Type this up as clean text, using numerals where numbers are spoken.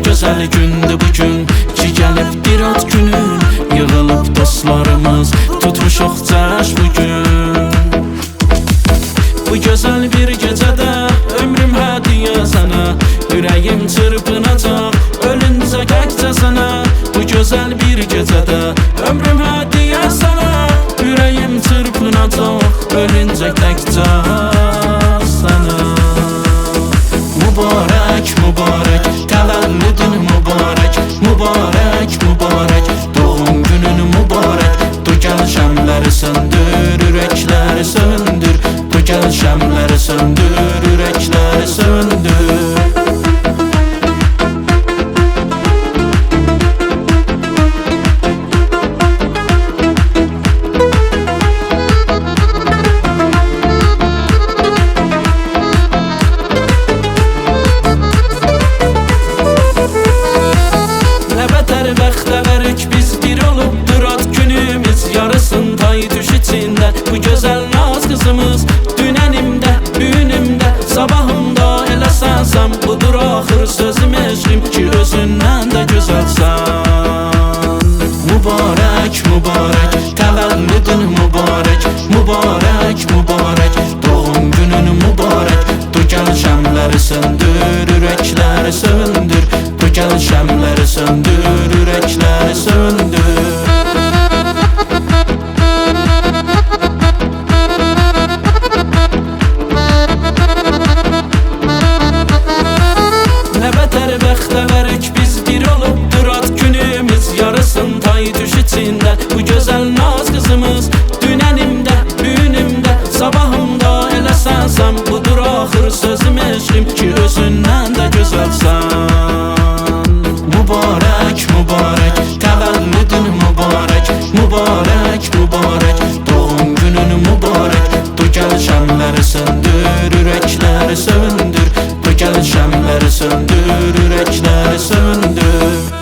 güzel gündü bugün ki gelibdir ad günün. Yığılıb dostlarımız tutmuşuq cəş bugün. Bu güzel bir gecədə ömrüm hədiyyə sənə, ürəyim çırpınacaq ölüncə təkcə sənə. Bu güzel bir gecədə ömrüm hədiyyə sənə, ürəyim çırpınacaq ölüncə təkcə sənə. Mübarək, mübarək, təvəllüdün mübarək, mübarək, mübarək, doğum günün mübarək. Du gəl şəmləri söndür, ürəkləri söndür. Du gəl şəmləri söndür, ürəkləri söndür. Bəxtəvərik biz bir olubdur ad günümüz, yarısın tay düş içində bu gözəl naz qızımız. Dünənimdə, bugünümdə, sabahımda elə sənsən, budur axır sözüm eşqim ki özündən də gözəlsən. Mübarək, mübarək, təvəllüdün mübarək, mübarək, mübarək, doğum günün mübarək. Du gəl şəmləri söndür, ürəkləri söndür. Du gəl şəmləri söndür, ürəkləri söndür. Nə bətər bəxtəvərik biz bir olubdur ad günümüz, yarısın tay düş içində bu gözəl naz qızımız. Dünənimdə, bugünümdə, sabahımda elə sənsən, budur axır sözüm eşqim ki özündən də gözəlsən. Mübarək, mübarək, təvəllüdün mübarək, mübarək, mübarək, doğum günün mübarək. Du gəl şəmləri söndür, ürəkləri söndür. Du gəl şəmləri söndür, ürəkləri söndür.